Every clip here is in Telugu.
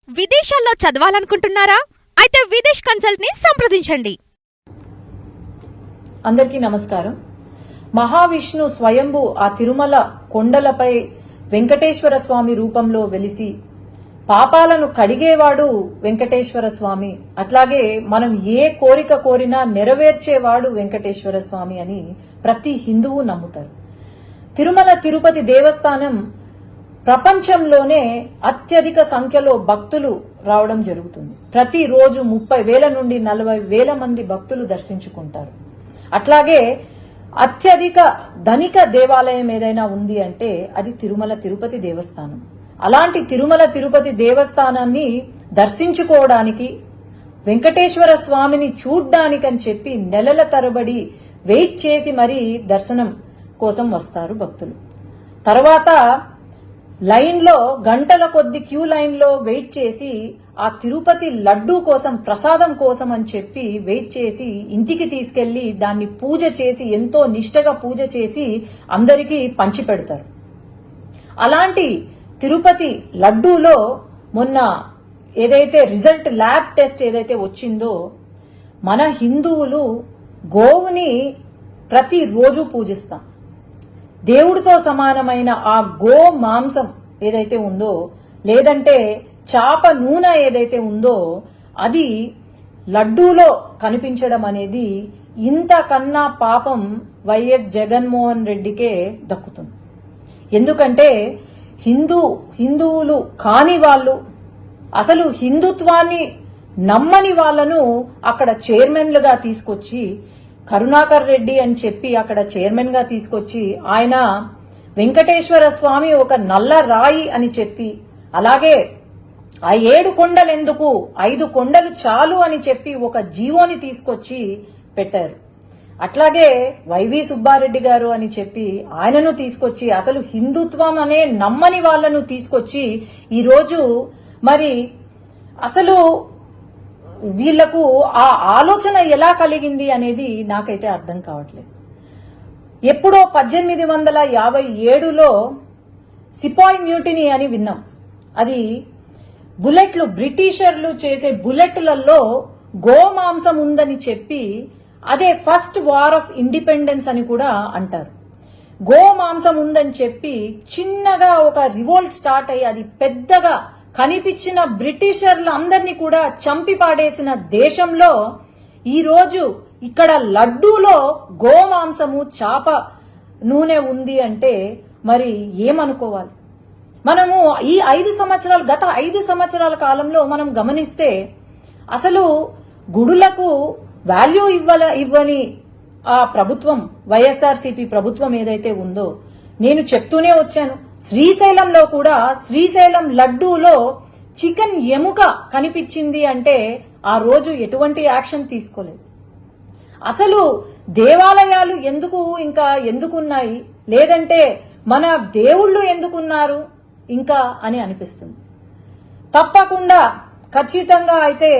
విదేశాల్లో చదవాలనుకుంటున్నారా? అయితే విదేశ్ కన్సల్ట్ ని సంప్రదించండి. అందరికీ నమస్కారం. మహావిష్ణు స్వయంభు ఆ తిరుమల కొండలపై వెంకటేశ్వర స్వామి రూపంలో వెలిసి పాపాలను కడిగేవాడు వెంకటేశ్వర స్వామి, అట్లాగే మనం ఏ కోరిక కోరినా నెరవేర్చేవాడు వెంకటేశ్వర స్వామి అని ప్రతి హిందువు నమ్ముతారు. తిరుమల తిరుపతి దేవస్థానం ప్రపంచంలోనే అత్యధిక సంఖ్యలో భక్తులు రావడం జరుగుతుంది. ప్రతిరోజు 30,000 నుండి 40,000 మంది భక్తులు దర్శించుకుంటారు. అట్లాగే అత్యధిక ధనిక దేవాలయం ఏదైనా ఉంది అంటే అది తిరుమల తిరుపతి దేవస్థానం. అలాంటి తిరుమల తిరుపతి దేవస్థానాన్ని దర్శించుకోవడానికి, వెంకటేశ్వర స్వామిని చూడ్డానికని చెప్పి నెలల తరబడి వెయిట్ చేసి మరీ దర్శనం కోసం వస్తారు భక్తులు. తర్వాత లైన్లో గంటల కొద్ది క్యూ లైన్లో వెయిట్ చేసి ఆ తిరుపతి లడ్డూ కోసం, ప్రసాదం కోసం అని చెప్పి వెయిట్ చేసి ఇంటికి తీసుకెళ్లి దాన్ని పూజ చేసి, ఎంతో నిష్టగా పూజ చేసి అందరికీ పంచిపెడతారు. అలాంటి తిరుపతి లడ్డూలో మొన్న ఏదైతే రిజల్ట్ ల్యాబ్ టెస్ట్ ఏదైతే వచ్చిందో, మన హిందువులు గోవుని ప్రతిరోజు పూజిస్తాం. దేవుడితో సమానమైన ఆ గో మాంసం ఏదైతే ఉందో, లేదంటే చాప నూనె ఏదైతే ఉందో, అది లడ్డూలో కనిపించడం అనేది ఇంతకన్నా పాపం వైఎస్ జగన్మోహన్ రెడ్డికే దక్కుతుంది. ఎందుకంటే హిందువులు కాని వాళ్ళు, అసలు హిందుత్వాన్ని నమ్మని వాళ్లను అక్కడ చైర్మన్లుగా తీసుకొచ్చి, కరుణాకర్ రెడ్డి అని చెప్పి అక్కడ చైర్మన్ గా తీసుకొచ్చి, ఆయన వెంకటేశ్వర స్వామి ఒక నల్ల రాయి అని చెప్పి, అలాగే ఆ 7 కొండలు ఎందుకు, 5 కొండలు చాలు అని చెప్పి ఒక జీవోని తీసుకొచ్చి పెట్టారు. అట్లాగే వైవి సుబ్బారెడ్డి గారు అని చెప్పి ఆయనను తీసుకొచ్చి, అసలు హిందుత్వం అనే నమ్మని వాళ్లను తీసుకొచ్చి ఈరోజు మరి అసలు వీళ్లకు ఆ ఆలోచన ఎలా కలిగింది అనేది నాకైతే అర్థం కావట్లేదు. ఎప్పుడో 1857లో సిపాయి మ్యూటినీ అని విన్నాం. అది బుల్లెట్లు, బ్రిటిషర్లు చేసే బుల్లెట్లలో గోమాంసం ఉందని చెప్పి అదే ఫస్ట్ వార్ ఆఫ్ ఇండిపెండెన్స్ అని కూడా అంటారు. గోమాంసం ఉందని చెప్పి చిన్నగా ఒక రివోల్ట్ స్టార్ట్ అయ్యి అది పెద్దగా కనిపించిన బ్రిటిషర్లందరినీ కూడా చంపి పాడేసిన దేశంలో ఈరోజు ఇక్కడ లడ్డూలో గోమాంసము, చాప నూనె ఉంది అంటే మరి ఏమనుకోవాలి? మనము ఈ 5 సంవత్సరాలు, గత 5 సంవత్సరాల కాలంలో మనం గమనిస్తే అసలు గుడులకు వాల్యూ ఇవ్వని ఆ ప్రభుత్వం, వైఎస్ఆర్సీపీ ప్రభుత్వం ఏదైతే ఉందో, నేను చెప్తూనే వచ్చాను. శ్రీశైలంలో కూడా శ్రీశైలం లడ్డూలో చికెన్ ఎముక కనిపించింది అంటే ఆ రోజు ఎటువంటి యాక్షన్ తీసుకోలేదు. అసలు దేవాలయాలు ఎందుకున్నాయి, లేదంటే మన దేవుళ్ళు ఎందుకున్నారు ఇంకా అని అనిపిస్తుంది. తప్పకుండా ఖచ్చితంగా అయితే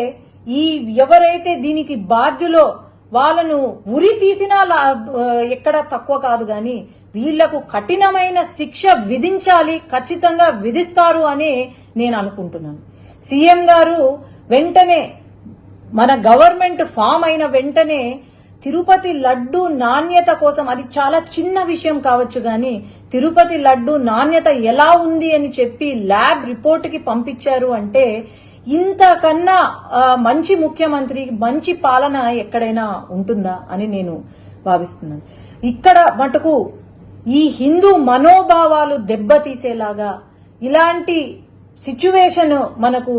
ఈ ఎవరైతే దీనికి బాధ్యులో వాళ్ళను ఉరి తీసినా ఎక్కడ తక్కువ కాదు, గాని వీళ్లకు కఠినమైన శిక్ష విధించాలి, ఖచ్చితంగా విధిస్తారు అని నేను అనుకుంటున్నాను. సీఎం గారు వెంటనే, మన గవర్నమెంట్ ఫామ్ అయిన వెంటనే తిరుపతి లడ్డు నాణ్యత కోసం, అది చాలా చిన్న విషయం కావచ్చు గాని తిరుపతి లడ్డు నాణ్యత ఎలా ఉంది అని చెప్పి ల్యాబ్ రిపోర్ట్ కి పంపించారు అంటే ఇంతకన్నా మంచి ముఖ్యమంత్రి, మంచి పాలన ఎక్కడైనా ఉంటుందా అని నేను భావిస్తున్నాను. ఇక్కడ మటుకు ఈ హిందూ మనోభావాలు దెబ్బతీసేలాగా ఇలాంటి సిచ్యువేషన్ మనకు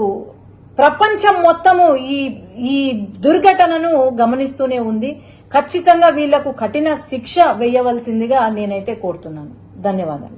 ప్రపంచం మొత్తము ఈ దుర్ఘటనను గమనిస్తూనే ఉంది. ఖచ్చితంగా వీళ్లకు కఠిన శిక్ష వేయవలసిందిగా నేనైతే కోరుతున్నాను. ధన్యవాదాలు.